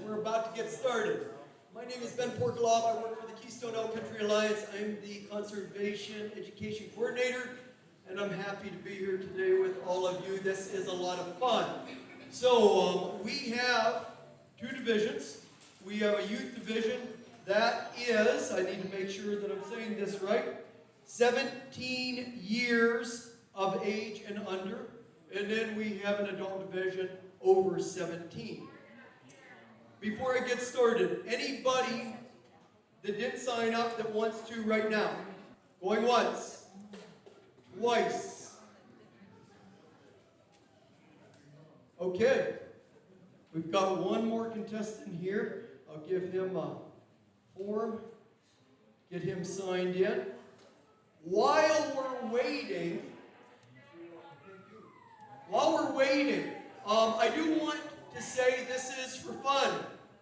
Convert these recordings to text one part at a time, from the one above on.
we're about to get started. My name is Ben Porkalob. I work for the Keystone Elk Country Alliance. I'm the Conservation Education Coordinator, and I'm happy to be here today with all of you. This is a lot of fun. So we have two divisions. We have a youth division that is, I need to make sure that I'm saying this right, 17 years of age and under. And then we have an adult division over 17. Before I get started, anybody that didn't sign up that wants to right now? Going once, twice. Okay, we've got one more contestant here. I'll give him a form, get him signed in. While we're waiting, I do want to say this is for fun,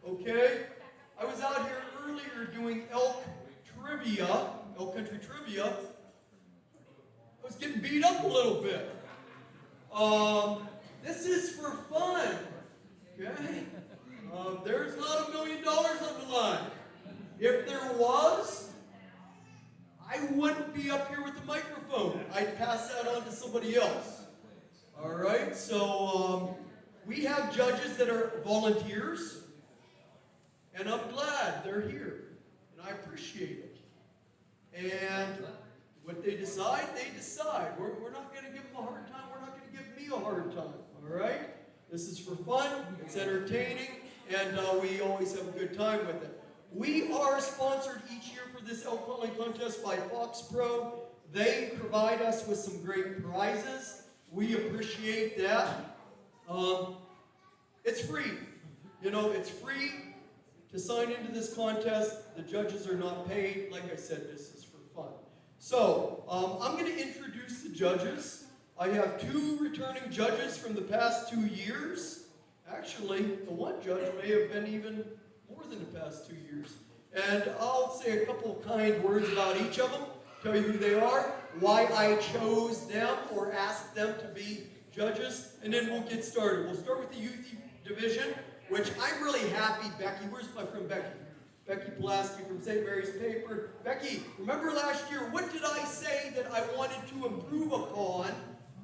okay? I was out here earlier doing elk trivia, elk country trivia. I was getting beat up a little bit. This is for fun, okay? There's not $1 million on the line. If there was, I wouldn't be up here with the microphone. I'd pass that on to somebody else. All right, so we have judges that are volunteers, and I'm glad they're here, and I appreciate it. And what they decide, they decide. We're not going to give them a hard time. We're not going to give me a hard time, all right? This is for fun. It's entertaining, and we always have a good time with it. We are sponsored each year for this Elk Calling Contest by Fox Pro. They provide us with some great prizes. We appreciate that. It's free. You know, it's free to sign into this contest. The judges are not paid. Like I said, this is for fun. So, I'm going to introduce the judges. I have two returning judges from the past 2 years. Actually, the one judge may have been even more than the past 2 years. And I'll say a couple kind words about each of them, tell you who they are, why I chose them or asked them to be judges, and then we'll get started. We'll start with the youth division, which I'm really happy, Becky. Where's my friend Becky? Becky Pulaski from St. Mary's Paper. Becky, remember last year, what did I say that I wanted to improve upon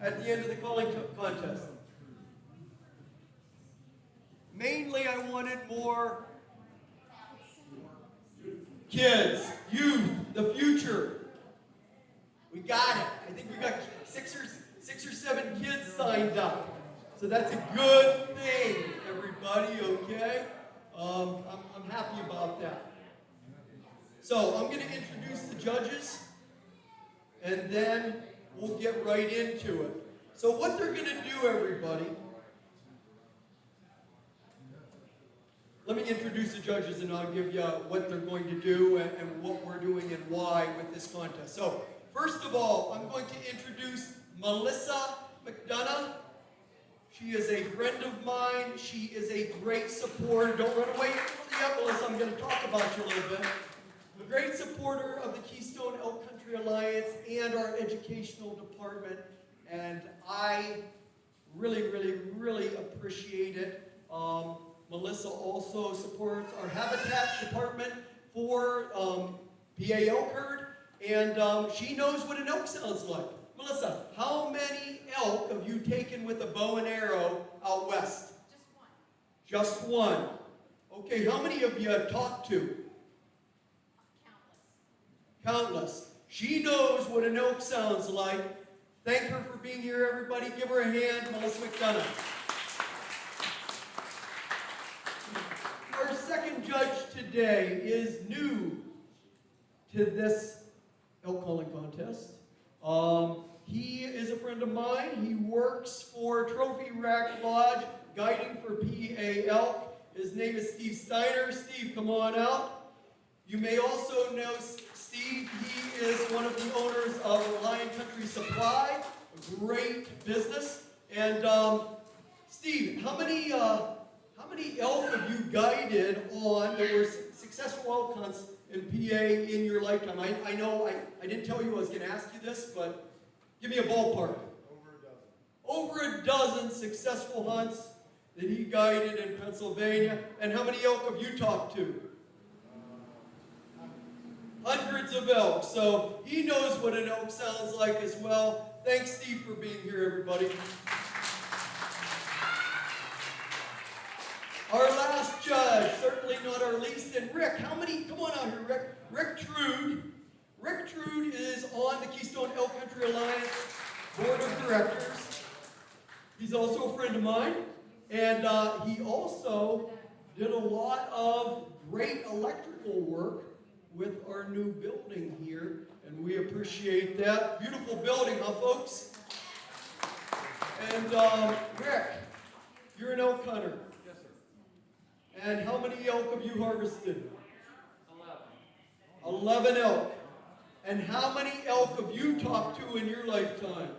at the end of the calling contest? Mainly, I wanted more kids, youth, the future. We got it. I think we got six or seven kids signed up. So that's a good thing, everybody, okay? I'm happy about that. So I'm going to introduce the judges, and then we'll get right into it. So what they're going to do, everybody, let me introduce the judges, and I'll give you what they're going to do and what we're doing and why with this contest. So first of all, I'm going to introduce Melissa McDonough. She is a friend of mine. She is a great supporter. Don't run away yet, Melissa. I'm going to talk about you a little bit. A great supporter of the Keystone Elk Country Alliance and our educational department. And I really, really, really appreciate it. Melissa also supports our habitat department for PA elk herd. And she knows what an elk sounds like. Melissa, how many elk have you taken with a bow and arrow out west? Just one. Just one. Okay, how many have you talked to? Countless. Countless. She knows what an elk sounds like. Thank her for being here, everybody. Give her a hand, Melissa McDonough. Our second judge today is new to this elk calling contest. He is a friend of mine. He works for Trophy Rack Lodge, guiding for PA elk. His name is Steve Steiner. Steve, come on out. You may also know Steve. He is one of the owners of Lion Country Supply, a great business. And Steve, how many elk have you guided on that were successful elk hunts in PA in your lifetime? I know I didn't tell you I was going to ask you this, but give me a ballpark. Over a dozen. Over a dozen successful hunts. that he guided in Pennsylvania. And how many elk have you talked to? Hundreds of elk. So he knows what an elk sounds like as well. Thanks, Steve, for being here, everybody. Our last judge, certainly not our least, and Rick. How many? Come on out here, Rick. Rick Trude. Rick Trude is on the Keystone Elk Country Alliance Board of Directors. He's also a friend of mine, and he also did a lot of great electrical work with our new building here, and we appreciate that. Beautiful building, huh, folks? And Rick, you're an elk hunter. Yes, sir. And how many elk have you harvested? 11. 11 elk. And how many elk have you talked to in your lifetime?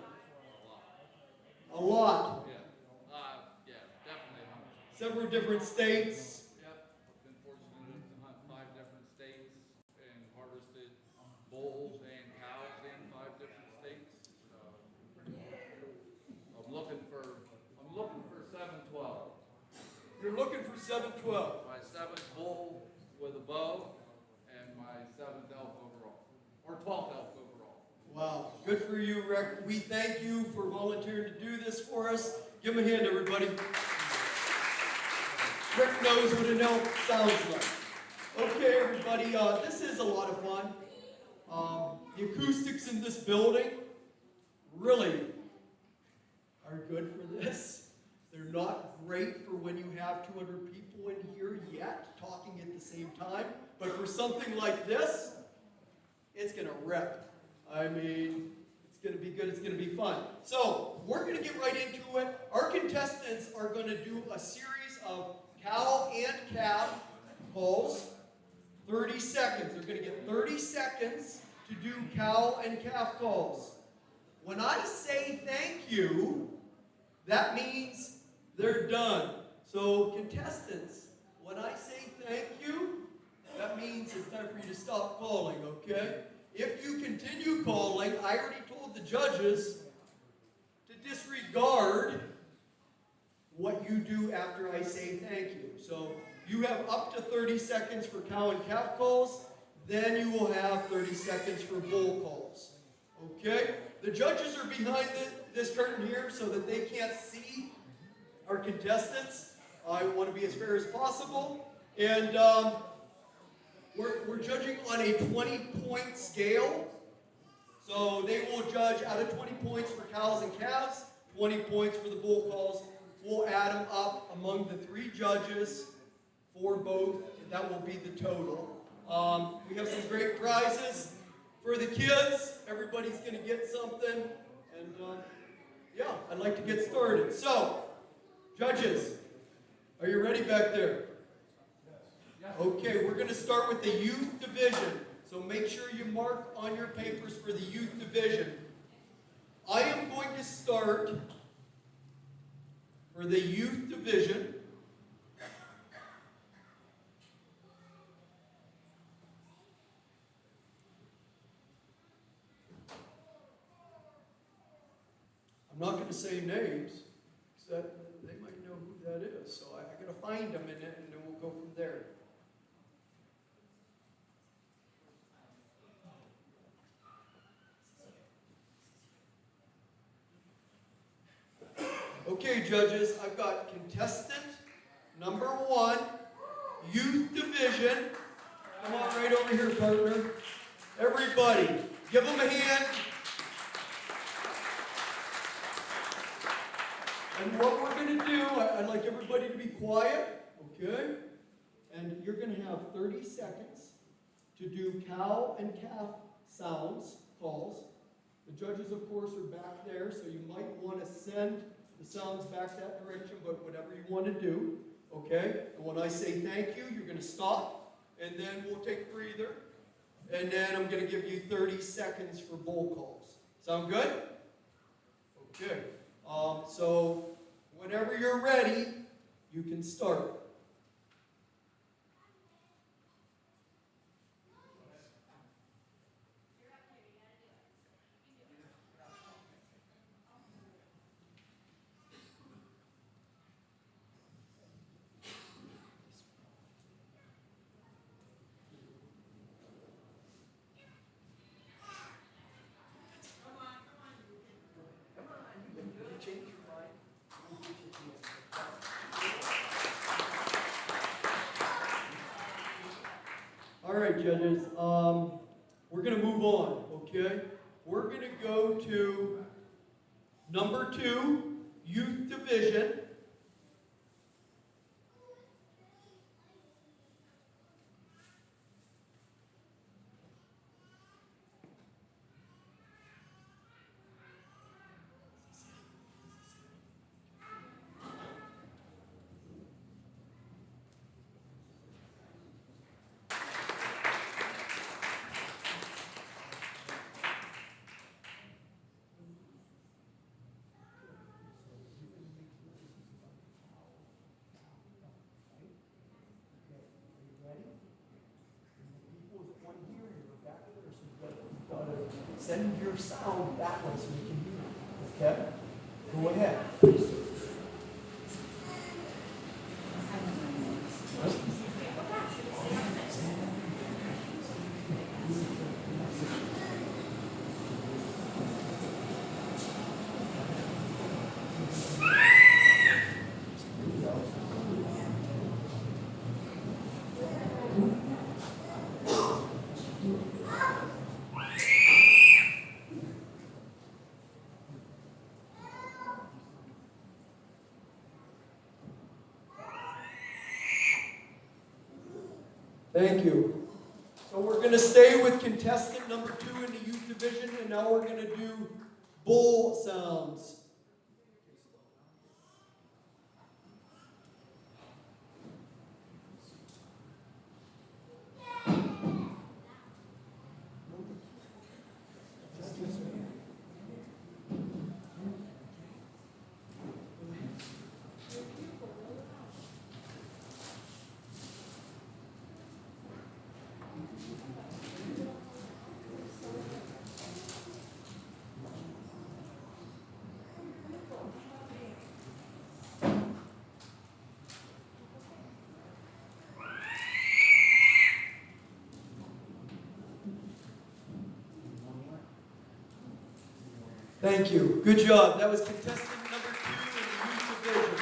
A lot. Yeah, definitely 100. Several different states. Yep, been fortunate to hunt 5 different states and harvested bulls and cows in 5 different states. So I'm looking for 712. You're looking for 712. My 7th bull with a bow and my 7th elk overall, or 12th elk overall. Wow, good for you, Rick. We thank you for volunteering to do this for us. Give him a hand, everybody. Rick knows what an elk sounds like. Okay, everybody, this is a lot of fun. The acoustics in this building really are good for this. They're not great for when you have 200 people in here yet talking at the same time, but for something like this, it's going to rip. I mean, it's going to be good, it's going to be fun. So, we're going to get right into it. Our contestants are going to do a series of cow and calf calls. 30 seconds. They're going to get 30 seconds to do cow and calf calls. When I say thank you, that means they're done. So, contestants, when I say thank you, that means it's time for you to stop calling, okay? If you continue calling, I already told the judges to disregard what you do after I say thank you. So you have up to 30 seconds for cow and calf calls, then you will have 30 seconds for bull calls. Okay? The judges are behind this curtain here so that they can't see our contestants. I want to be as fair as possible. And we're judging on a 20-point scale. So they will judge out of 20 points for cows and calves, 20 points for the bull calls. We'll add them up among the 3 judges for both. That will be the total. We have some great prizes for the kids. Everybody's going to get something. And yeah, I'd like to get started. So, judges, are you ready back there? Okay, we're going to start with the youth division. So make sure you mark on your papers for the youth division. I am going to start for the youth division. I'm not going to say names, because they might know who that is. So I got to find them, and then we'll go from there. Okay, judges, I've got contestant number 1, youth division. Come on right over here, partner. Everybody, give them a hand. And what we're going to do, I'd like everybody to be quiet, okay? And you're going to have 30 seconds to do cow and calf sounds, calls. The judges, of course, are back there, so you might want to send the sounds back that direction, but whatever you want to do, okay? And when I say thank you, you're going to stop, and then we'll take a breather, and then I'm going to give you 30 seconds for bull calls. Sound good? Okay. So whenever you're ready, you can start. All right, judges. We're going to move on, okay? We're going to go to number 2, Youth Division. Send your sound that way so we can hear it. Okay? Go ahead. Thank you. So we're going to stay with contestant number 2 in the youth division, and now we're going to do bull sounds. Thank you. Good job. That was contestant